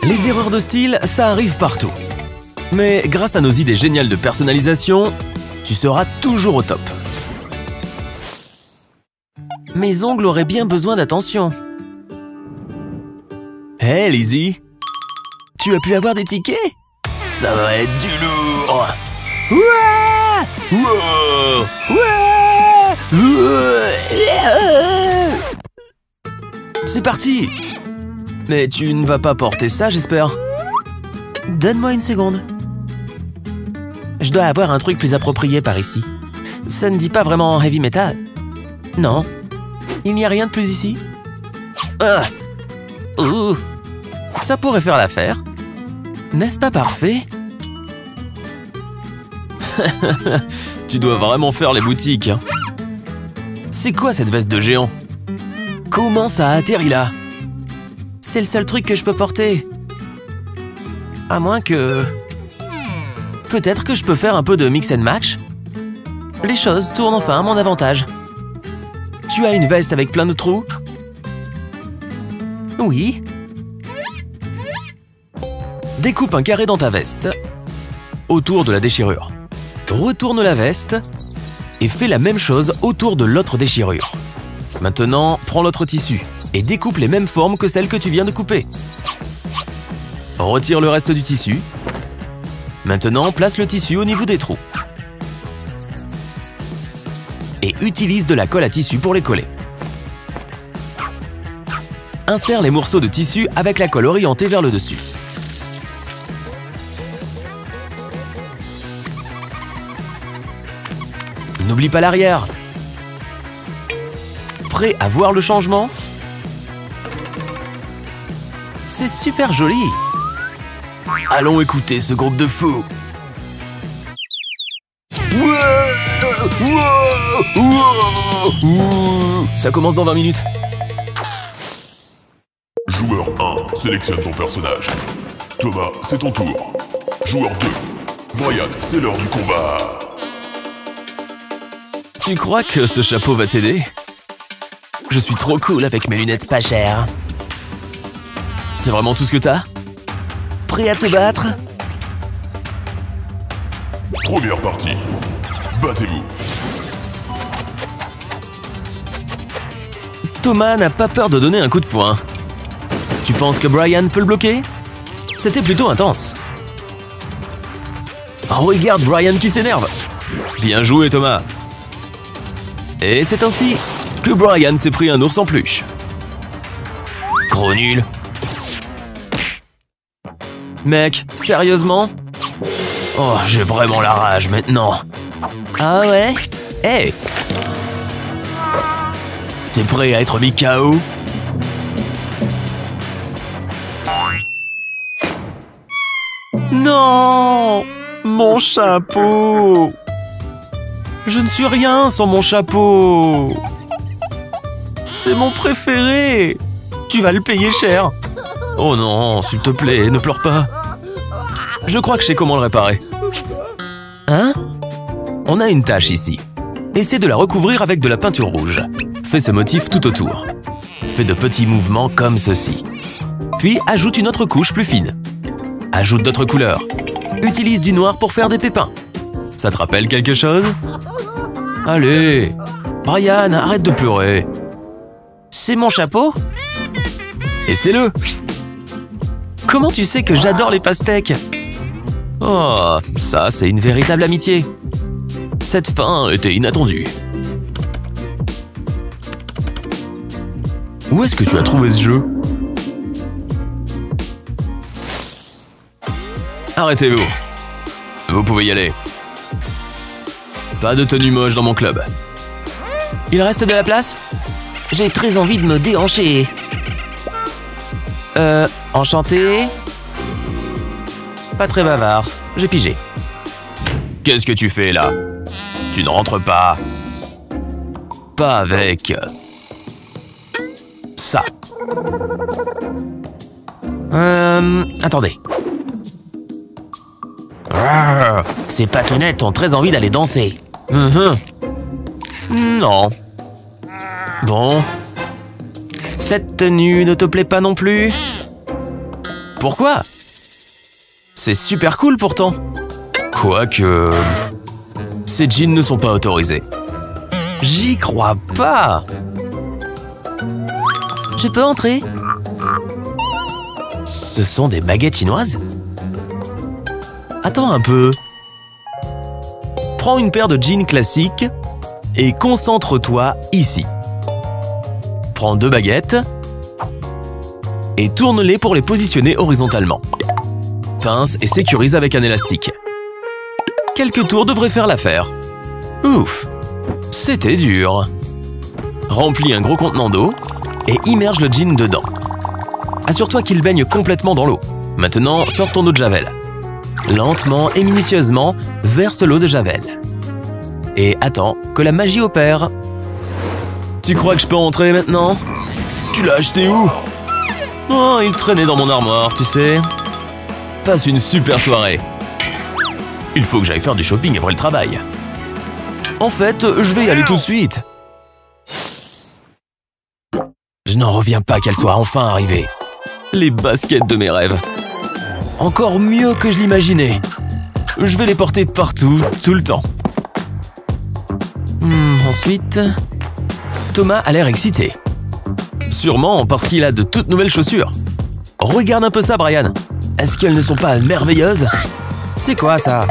Les erreurs de style, ça arrive partout. Mais grâce à nos idées géniales de personnalisation, tu seras toujours au top. Mes ongles auraient bien besoin d'attention. Hey Lizzie, tu as pu avoir des tickets? Ça va être du lourd. Ouah! Ouah! Ouah! C'est parti! Mais tu ne vas pas porter ça, j'espère. Donne-moi une seconde. Je dois avoir un truc plus approprié par ici. Ça ne dit pas vraiment heavy metal. Non. Il n'y a rien de plus ici. Ah! Ouh! Ça pourrait faire l'affaire. N'est-ce pas parfait? Tu dois vraiment faire les boutiques. C'est quoi cette veste de géant? Comment ça a atterri là? C'est le seul truc que je peux porter. À moins que... Peut-être que je peux faire un peu de mix and match? Les choses tournent enfin à mon avantage. Tu as une veste avec plein de trous? Oui. Découpe un carré dans ta veste, autour de la déchirure. Retourne la veste et fais la même chose autour de l'autre déchirure. Maintenant, prends l'autre tissu et découpe les mêmes formes que celles que tu viens de couper. Retire le reste du tissu. Maintenant, place le tissu au niveau des trous. Et utilise de la colle à tissu pour les coller. Insère les morceaux de tissu avec la colle orientée vers le dessus. N'oublie pas l'arrière. Prêt à voir le changement? C'est super joli. Allons écouter ce groupe de fous. Ça commence dans 20 minutes. Joueur 1, sélectionne ton personnage. Thomas, c'est ton tour. Joueur 2, Brian, c'est l'heure du combat. Tu crois que ce chapeau va t'aider? Je suis trop cool avec mes lunettes pas chères. C'est vraiment tout ce que t'as? Prêt à te battre? Première partie. Battez-vous. Thomas n'a pas peur de donner un coup de poing. Tu penses que Brian peut le bloquer? C'était plutôt intense. Oh, regarde Brian qui s'énerve. Bien joué Thomas. Et c'est ainsi que Brian s'est pris un ours en peluche. Gros nul. Mec, sérieusement? Oh, j'ai vraiment la rage maintenant. Ah ouais? Hey! T'es prêt à être mis KO? Non! Mon chapeau! Je ne suis rien sans mon chapeau! C'est mon préféré! Tu vas le payer cher! Oh non, s'il te plaît, ne pleure pas! Je crois que je sais comment le réparer. Hein? On a une tache ici. Essaie de la recouvrir avec de la peinture rouge. Fais ce motif tout autour. Fais de petits mouvements comme ceci. Puis ajoute une autre couche plus fine. Ajoute d'autres couleurs. Utilise du noir pour faire des pépins. Ça te rappelle quelque chose? Allez! Brian, arrête de pleurer. C'est mon chapeau? Essaie-le! Comment tu sais que j'adore les pastèques? Oh, ça c'est une véritable amitié. Cette fin était inattendue. Où est-ce que tu as trouvé ce jeu? Arrêtez-vous. Vous pouvez y aller. Pas de tenue moche dans mon club. Il reste de la place? J'ai très envie de me déhancher. Enchanté? Pas très bavard, j'ai pigé. Qu'est-ce que tu fais là? Tu ne rentres pas. Pas avec... ça. Attendez. Ces patounettes ont très envie d'aller danser. Non. Bon. Cette tenue ne te plaît pas non plus? Pourquoi? C'est super cool pourtant. Quoique... ces jeans ne sont pas autorisés. J'y crois pas. Je peux entrer? Ce sont des baguettes chinoises? Attends un peu. Prends une paire de jeans classiques et concentre-toi ici. Prends 2 baguettes et tourne-les pour les positionner horizontalement. Pince et sécurise avec un élastique. Quelques tours devraient faire l'affaire. Ouf, c'était dur. Remplis un gros contenant d'eau et immerge le jean dedans. Assure-toi qu'il baigne complètement dans l'eau. Maintenant, sors ton eau de javel. Lentement et minutieusement, verse l'eau de javel. Et attends que la magie opère. Tu crois que je peux entrer maintenant? Tu l'as acheté où? Oh, il traînait dans mon armoire, tu sais. Passe une super soirée. Il faut que j'aille faire du shopping après le travail. En fait, je vais y aller tout de suite. Je n'en reviens pas qu'elle soit enfin arrivée. Les baskets de mes rêves. Encore mieux que je l'imaginais. Je vais les porter partout, tout le temps. Ensuite... Thomas a l'air excité. Sûrement parce qu'il a de toutes nouvelles chaussures. Regarde un peu ça, Brian. Est-ce qu'elles ne sont pas merveilleuses? C'est quoi ça?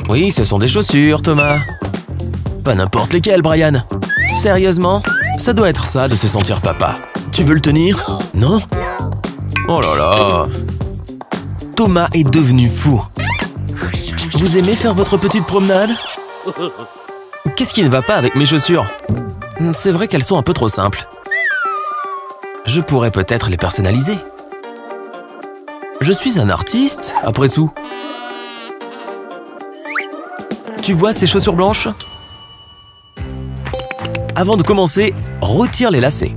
Oui, ce sont des chaussures, Thomas. Pas n'importe lesquelles, Brian. Sérieusement? Ça doit être ça de se sentir papa. Tu veux le tenir? Non? Oh là là. Thomas est devenu fou. Vous aimez faire votre petite promenade? Qu'est-ce qui ne va pas avec mes chaussures? C'est vrai qu'elles sont un peu trop simples. Je pourrais peut-être les personnaliser. Je suis un artiste, après tout. Tu vois ces chaussures blanches? Avant de commencer, retire les lacets.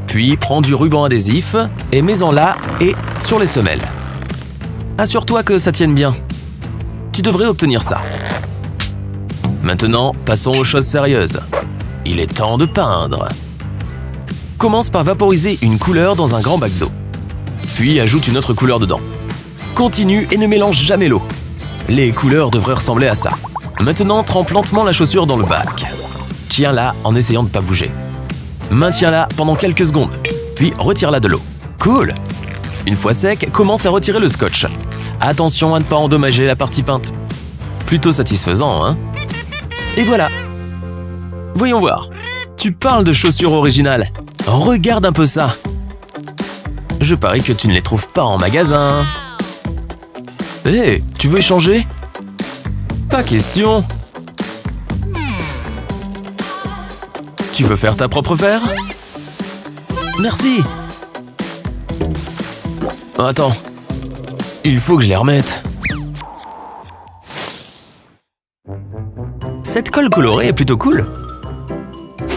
Puis, prends du ruban adhésif et mets-en là et sur les semelles. Assure-toi que ça tienne bien. Tu devrais obtenir ça. Maintenant, passons aux choses sérieuses. Il est temps de peindre. Commence par vaporiser une couleur dans un grand bac d'eau. Puis ajoute une autre couleur dedans. Continue et ne mélange jamais l'eau. Les couleurs devraient ressembler à ça. Maintenant, trempe lentement la chaussure dans le bac. Tiens-la en essayant de ne pas bouger. Maintiens-la pendant quelques secondes, puis retire-la de l'eau. Cool! Une fois sec, commence à retirer le scotch. Attention à ne pas endommager la partie peinte. Plutôt satisfaisant, hein? Et voilà! Voyons voir. Tu parles de chaussures originales. Regarde un peu ça. Je parie que tu ne les trouves pas en magasin. Hé, tu veux échanger? Pas question. Tu veux faire ta propre paire? Merci. Attends. Il faut que je les remette. Cette colle colorée est plutôt cool.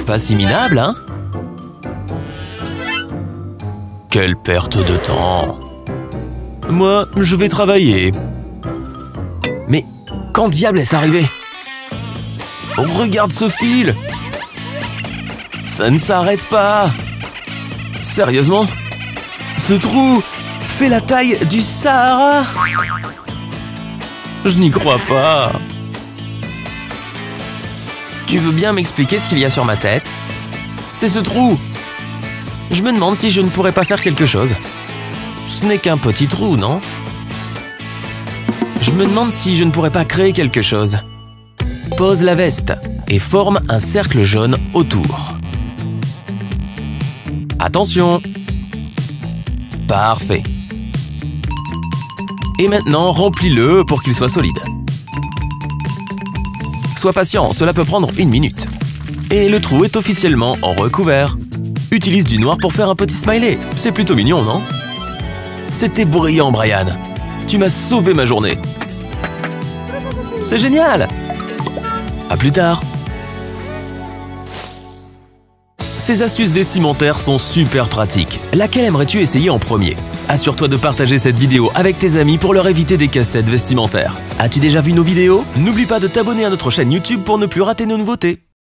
Pas si minable, hein? Quelle perte de temps. Moi, je vais travailler. Mais quand diable est-ce arrivé? Regarde ce fil. Ça ne s'arrête pas. Sérieusement? Ce trou fait la taille du Sahara. Je n'y crois pas. Tu veux bien m'expliquer ce qu'il y a sur ma tête? C'est ce trou. Je me demande si je ne pourrais pas faire quelque chose. Ce n'est qu'un petit trou, non? Je me demande si je ne pourrais pas créer quelque chose. Pose la veste et forme un cercle jaune autour. Attention! Parfait. Et maintenant, remplis-le pour qu'il soit solide. Sois patient, cela peut prendre 1 minute. Et le trou est officiellement recouvert. Utilise du noir pour faire un petit smiley. C'est plutôt mignon, non? C'était brillant, Brian. Tu m'as sauvé ma journée. C'est génial! À plus tard. Ces astuces vestimentaires sont super pratiques. Laquelle aimerais-tu essayer en premier? Assure-toi de partager cette vidéo avec tes amis pour leur éviter des casse-têtes vestimentaires. As-tu déjà vu nos vidéos? N'oublie pas de t'abonner à notre chaîne YouTube pour ne plus rater nos nouveautés.